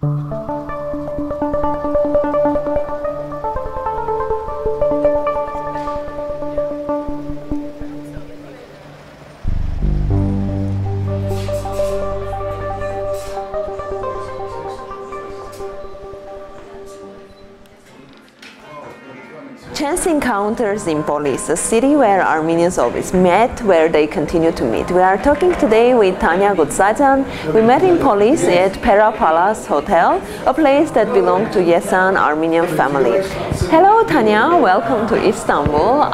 Chance encounters in Bolis, a city where Armenians always met, where they continue to meet. We are talking today with Tanya Goudsouzian. We met in Bolis at Pera Palace Hotel, a place that belonged to Yesan Armenian family. Hello Tanya, welcome to Istanbul.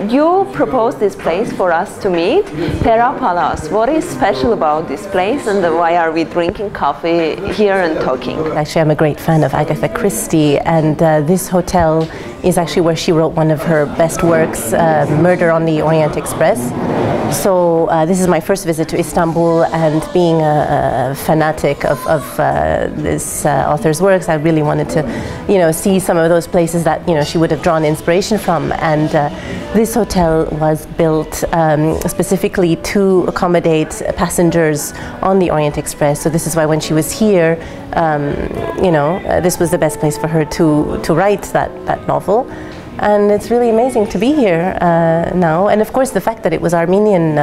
You proposed this place for us to meet, Pera Palace. What is special about this place and why are we drinking coffee here and talking? Actually, I'm a great fan of Agatha Christie, and this hotel is actually where she wrote one of her best works, Murder on the Orient Express. So this is my first visit to Istanbul, and being a fanatic of this author's works, I really wanted to, see some of those places that, she would have drawn inspiration from. And this hotel was built specifically to accommodate passengers on the Orient Express. So this is why when she was here, this was the best place for her to write that novel. And it's really amazing to be here now. And of course, the fact that it was Armenian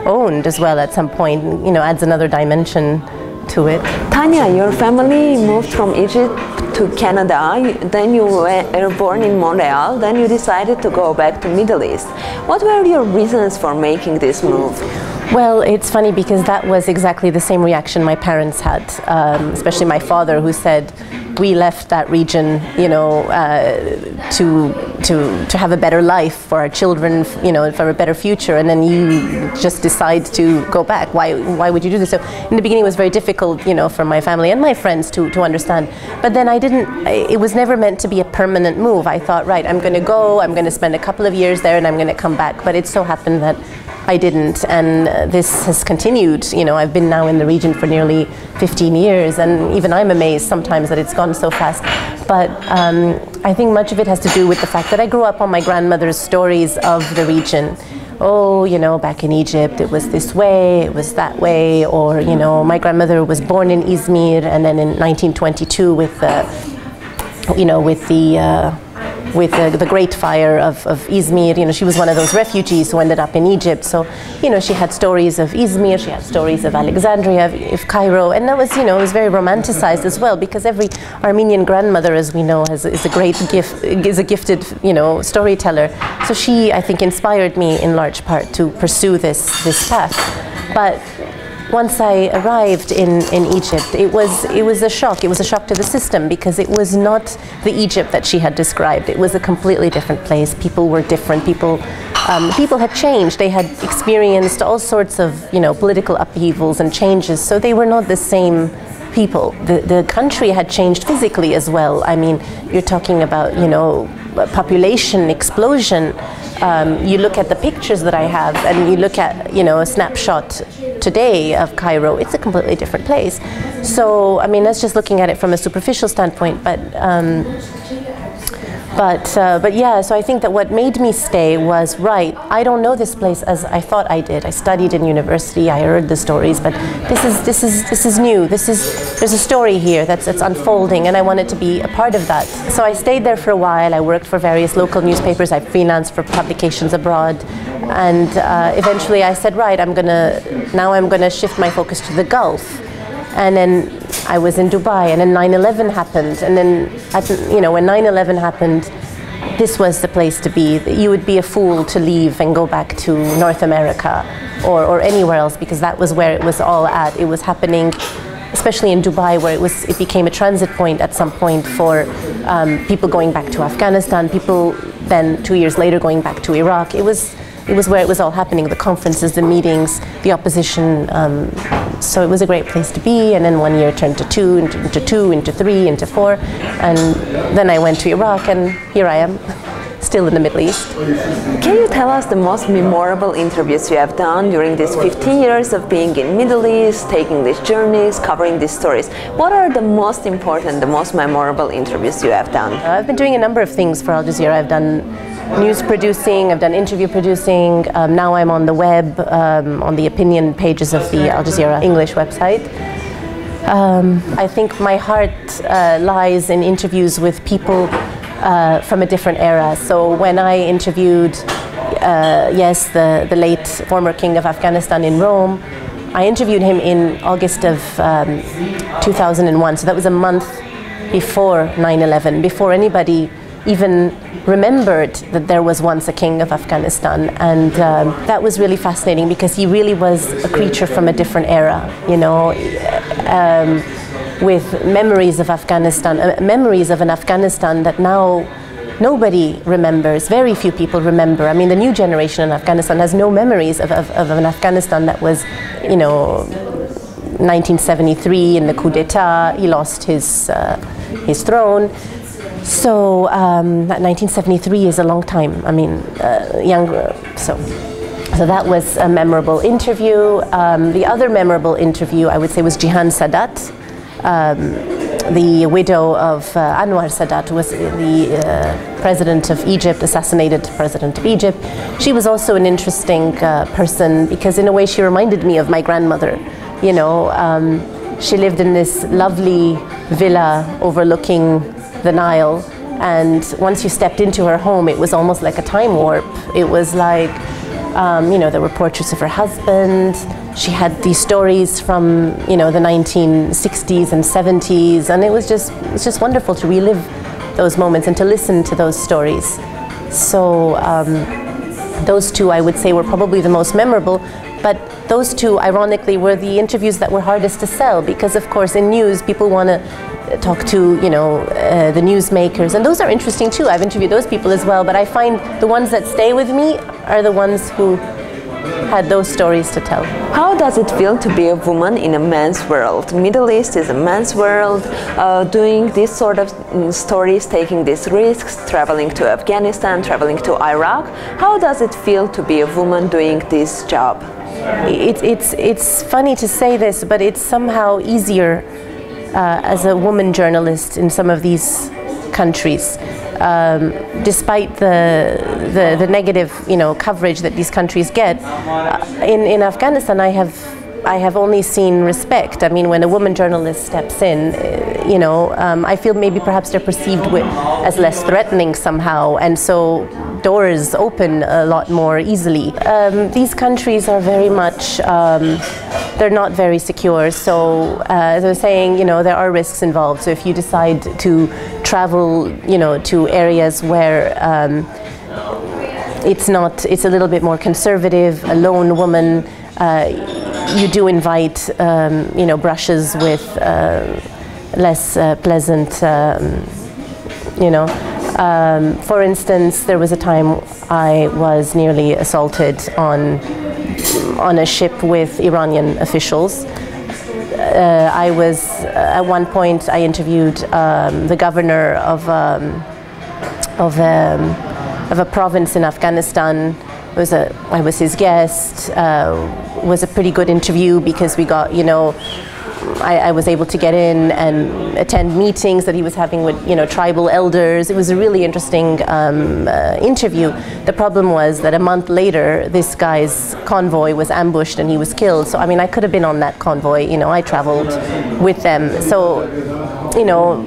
owned as well at some point, adds another dimension to it. Tanya, your family moved from Egypt to Canada, then you were born in Montreal, then you decided to go back to Middle East. What were your reasons for making this move? Well, it's funny because that was exactly the same reaction my parents had, especially my father, who said, we left that region, to have a better life for our children, for a better future, and then you just decide to go back. Why would you do this? So in the beginning it was very difficult, for my family and my friends to understand. But then it was never meant to be a permanent move. I thought, right, I'm going to go, I'm going to spend a couple of years there, and I'm going to come back. But it so happened that I didn't, and this has continued. I've been now in the region for nearly 15 years, and even I'm amazed sometimes that it's gone so fast. But I think much of it has to do with the fact that I grew up on my grandmother's stories of the region. Oh, back in Egypt it was this way, it was that way, or my grandmother was born in Izmir, and then in 1922 with the Great Fire of Izmir, she was one of those refugees who ended up in Egypt. So, she had stories of Izmir, she had stories of Alexandria, of Cairo, and that was, it was very romanticized as well, because every Armenian grandmother, as we know, is a gifted, storyteller. So she, I think, inspired me in large part to pursue this path. But once I arrived in Egypt, it was a shock. It was a shock to the system, because it was not the Egypt that she had described. It was a completely different place. People were different. People had changed. They had experienced all sorts of political upheavals and changes. So they were not the same people. The country had changed physically as well. I mean, you're talking about population explosion. You look at the pictures that I have, and you look at a snapshot today of Cairo, it's a completely different place. So I mean, that's just looking at it from a superficial standpoint, but yeah, so I think that what made me stay was, right, I don't know this place as I thought I did. I studied in university, I heard the stories, but this is new. There's a story here that's unfolding, and I wanted to be a part of that. So I stayed there for a while. I worked for various local newspapers. I freelanced for publications abroad, and eventually I said, right, I'm gonna shift my focus to the Gulf. And then I was in Dubai, and then 9/11 happened, and then when 9/11 happened, this was the place to be. You would be a fool to leave and go back to North America or anywhere else, because that was where it was all at. It was happening, especially in Dubai, where it became a transit point at some point for people going back to Afghanistan, people then 2 years later going back to Iraq. It was where it was all happening, the conferences, the meetings, the opposition. So it was a great place to be, and then 1 year turned to two, into three, into four, and then I went to Iraq, and here I am, still in the Middle East. Can you tell us the most memorable interviews you have done during these 15 years of being in Middle East, taking these journeys, covering these stories? What are the most important, the most memorable interviews you have done? I've been doing a number of things for Al Jazeera. I've done news producing, I've done interview producing, now I'm on the web, on the opinion pages of the Al Jazeera English website. I think my heart lies in interviews with people from a different era. So when I interviewed, yes, the late former king of Afghanistan in Rome, I interviewed him in August of 2001. So that was a month before 9/11, before anybody even remembered that there was once a king of Afghanistan. And that was really fascinating because he really was a creature from a different era, you know, with memories of Afghanistan, memories of an Afghanistan that now nobody remembers. Very few people remember. I mean, the new generation in Afghanistan has no memories of an Afghanistan that was, you know, 1973 in the coup d'etat. He lost his throne. So 1973 is a long time. I mean, younger. So that was a memorable interview. The other memorable interview, I would say, was Jihan Sadat, the widow of Anwar Sadat, who was the president of Egypt, assassinated president of Egypt. She was also an interesting person because, in a way, she reminded me of my grandmother. You know, she lived in this lovely villa overlooking the Nile, and once you stepped into her home, it was almost like a time warp. It was like, you know, there were portraits of her husband. She had these stories from, you know, the 1960s and 70s, and it was just wonderful to relive those moments and to listen to those stories. So those two, I would say, were probably the most memorable. But those two, ironically, were the interviews that were hardest to sell because, of course, in news, people want to talk to, you know, the newsmakers, and those are interesting too. I've interviewed those people as well, but I find the ones that stay with me are the ones who had those stories to tell. How does it feel to be a woman in a man's world? Middle East is a man's world, doing this sort of stories, taking these risks, traveling to Afghanistan, traveling to Iraq. How does it feel to be a woman doing this job? It's funny to say this, but it's somehow easier as a woman journalist in some of these countries. Despite the negative, you know, coverage that these countries get, in Afghanistan I have only seen respect. I mean, when a woman journalist steps in, you know, I feel maybe perhaps they're perceived as less threatening somehow, and so doors open a lot more easily. These countries are very much, they're not very secure. So as I was saying, you know, there are risks involved. So if you decide to travel, you know, to areas where it's a little bit more conservative, a lone woman, you do invite, you know, brushes with less pleasant, you know. For instance, there was a time I was nearly assaulted on a ship with Iranian officials. I was, at one point, I interviewed the governor of a province in Afghanistan. I was his guest. Was a pretty good interview because we got, you know, I was able to get in and attend meetings that he was having with, you know, tribal elders. It was a really interesting interview. The problem was that a month later, this guy's convoy was ambushed and he was killed. So, I mean, I could have been on that convoy. You know, I traveled with them. So, you know,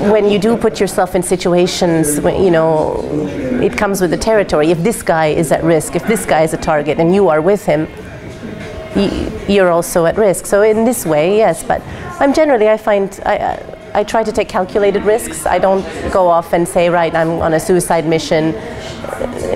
when you do put yourself in situations, you know, it comes with the territory. If this guy is at risk, if this guy is a target and you are with him, you're also at risk. So in this way, yes, but I try to take calculated risks. I don't go off and say, right, I'm on a suicide mission.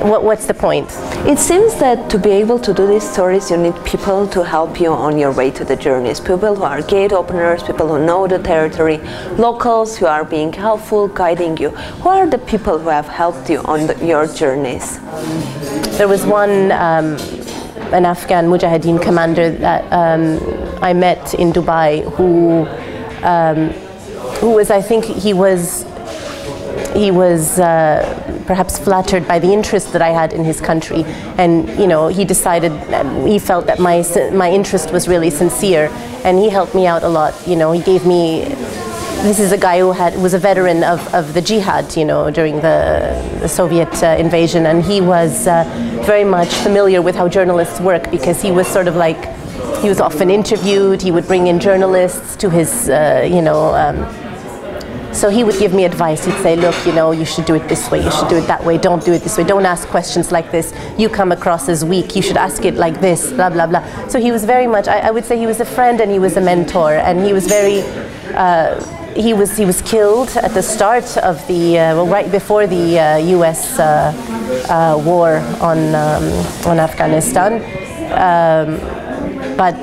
What's the point? It seems that to be able to do these stories, you need people to help you on your way to the journeys. People who are gate openers, people who know the territory, locals who are being helpful, guiding you. Who are the people who have helped you on your journeys? There was one an Afghan Mujahideen commander that I met in Dubai who was, I think he was perhaps flattered by the interest that I had in his country, and you know, he decided, he felt that my interest was really sincere, and he helped me out a lot. You know, he gave me, this is a guy who was a veteran of the jihad, you know, during the Soviet invasion, and he was very much familiar with how journalists work, because he was sort of like he was often interviewed. He would bring in journalists to his, so he would give me advice. He'd say, look, you should do it this way, you should do it that way, don't do it this way, don't ask questions like this, you come across as weak, you should ask it like this, blah, blah, blah. So he was very much, I would say he was a friend and he was a mentor, and he was very, he was killed at the start of the, right before the US war on Afghanistan. But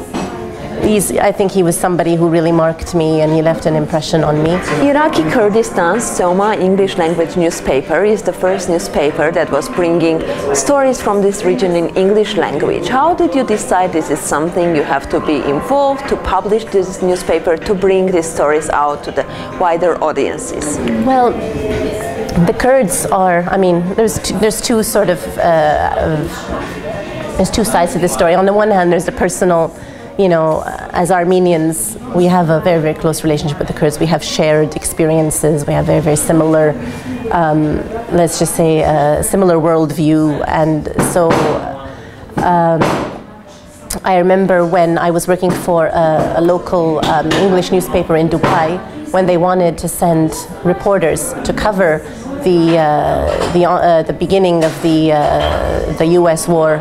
I think he was somebody who really marked me, and he left an impression on me. Iraqi Kurdistan's Soma English language newspaper is the first newspaper that was bringing stories from this region in English language. How did you decide this is something you have to be involved to publish this newspaper, to bring these stories out to the wider audiences? Well, the Kurds are, I mean, there's two sort of, there's two sides to this story. On the one hand, there's the personal, as Armenians, we have a very, very close relationship with the Kurds. We have shared experiences. We have very, very similar, let's just say, similar worldview. And so I remember when I was working for a local English newspaper in Dubai, when they wanted to send reporters to cover the beginning of the U.S. war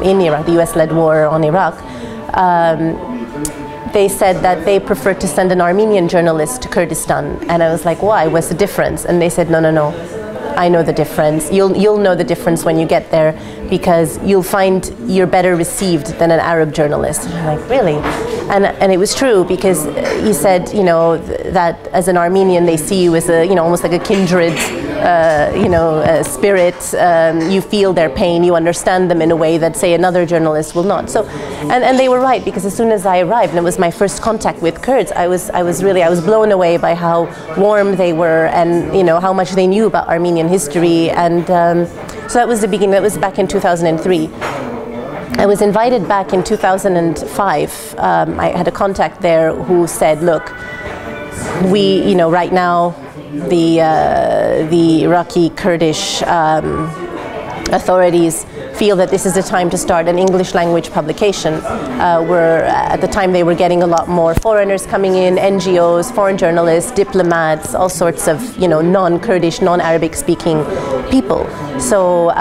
in Iraq, the U.S.-led war on Iraq. They said that they preferred to send an Armenian journalist to Kurdistan, and I was like, why? What's the difference? And they said, no, I know the difference. You'll know the difference when you get there, because you'll find you're better received than an Arab journalist. And I'm like, really? And it was true, because he said, that as an Armenian they see you as a, almost like a kindred, spirit. You feel their pain, you understand them in a way that, say, another journalist will not. So, and they were right, because as soon as I arrived, and it was my first contact with Kurds, I was blown away by how warm they were, and how much they knew about Armenian history. And so that was the beginning. That was back in 2003. I was invited back in 2005. I had a contact there who said, look, we, right now, the Iraqi Kurdish authorities feel that this is the time to start an English language publication. Where at the time they were getting a lot more foreigners coming in, NGOs, foreign journalists, diplomats, all sorts of non-Kurdish, non-Arabic speaking people. So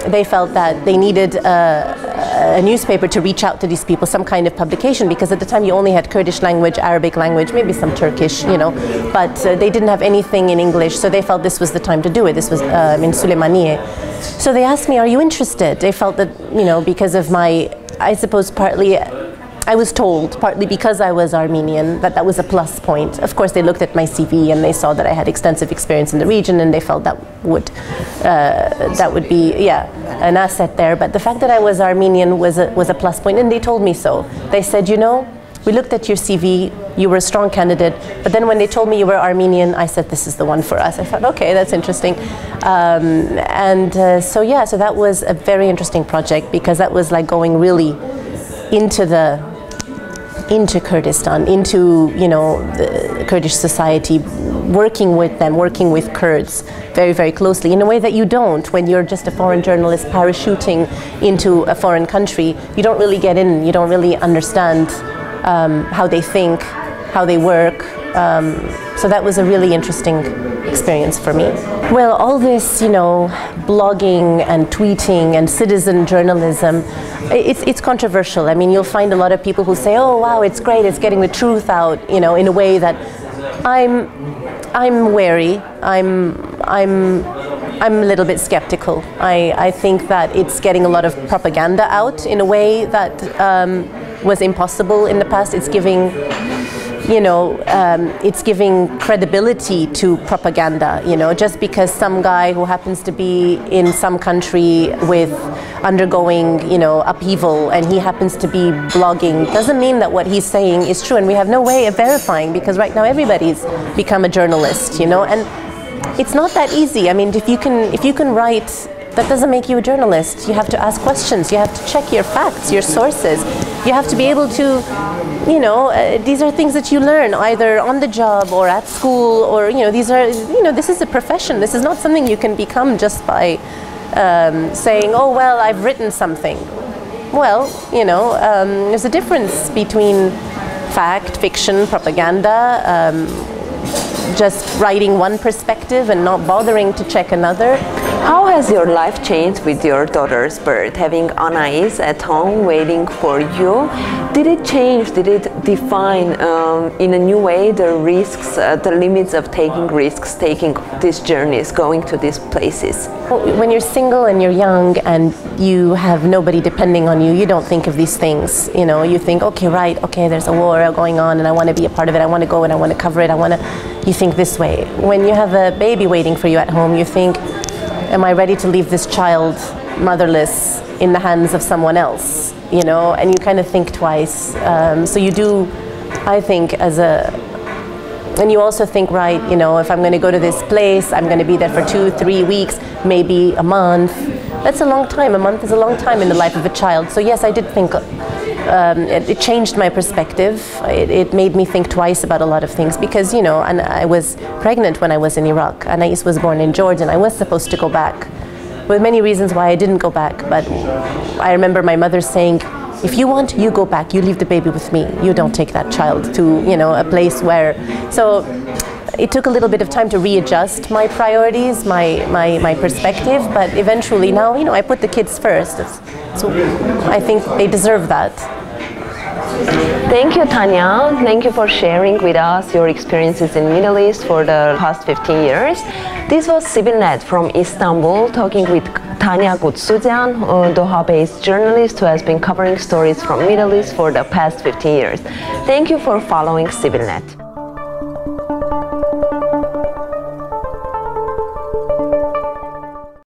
they felt that they needed a newspaper to reach out to these people, some kind of publication, because at the time you only had Kurdish language, Arabic language, maybe some Turkish, but they didn't have anything in English, so they felt this was the time to do it. This was in Suleymaniye. So they asked me, are you interested? They felt that, because of my, I suppose partly, I was told, partly because I was Armenian, that was a plus point. Of course, they looked at my CV and they saw that I had extensive experience in the region, and they felt that would be, an asset there. But the fact that I was Armenian was a plus point, and they told me so. They said, we looked at your CV, you were a strong candidate, but then when they told me you were Armenian, I said, this is the one for us. I thought, okay, that's interesting. So that was a very interesting project, because that was like going really into Kurdistan, into the Kurdish society, working with them, working with Kurds very, very closely in a way that you don't when you're just a foreign journalist parachuting into a foreign country. You don't really get in, you don't really understand how they think, how they work. So that was a really interesting experience for me. Well, all this, blogging and tweeting and citizen journalism, it's controversial. I mean, you'll find a lot of people who say, oh, wow, it's great, it's getting the truth out, in a way that I'm wary. I'm a little bit skeptical. I think that it's getting a lot of propaganda out in a way that was impossible in the past. It's giving, it's giving credibility to propaganda, just because some guy who happens to be in some country with undergoing, upheaval, and he happens to be blogging, doesn't mean that what he's saying is true. And we have no way of verifying, because right now everybody's become a journalist, and it's not that easy. I mean, if you can write, that doesn't make you a journalist. You have to ask questions. You have to check your facts, your sources. You have to be able to, these are things that you learn either on the job or at school, or, these are, this is a profession. This is not something you can become just by saying, oh, well, I've written something. Well, you know, there's a difference between fact, fiction, propaganda, just writing one perspective and not bothering to check another. How has your life changed with your daughter's birth? Having Anais at home waiting for you, did it change, did it define in a new way the risks, the limits of taking risks, taking these journeys, going to these places? When you're single and you're young and you have nobody depending on you, you don't think of these things. You know, you think, okay, right, okay, there's a war going on and I want to be a part of it, I want to go and I want to cover it, you think this way. When you have a baby waiting for you at home, you think, am I ready to leave this child motherless in the hands of someone else? You know, and you kind of think twice. So you do, I think, and you also think, right, you know, if I'm going to go to this place, I'm going to be there for 2-3 weeks, maybe a month. That's a long time. A month is a long time in the life of a child. So yes, I did think, it changed my perspective. It made me think twice about a lot of things because, you know, and I was pregnant when I was in Iraq. Anais was born in Jordan. I was supposed to go back. With many reasons why I didn't go back, but I remember my mother saying, if you want, you go back, you leave the baby with me. You don't take that child to, you know, a place where, so it took a little bit of time to readjust my priorities, my perspective, but eventually now, you know, I put the kids first. So I think they deserve that. Thank you, Tanya. Thank you for sharing with us your experiences in Middle East for the past 15 years. This was CivilNet from Istanbul, talking with Tanya Goudsouzian, a Doha-based journalist who has been covering stories from Middle East for the past 15 years. Thank you for following CivilNet.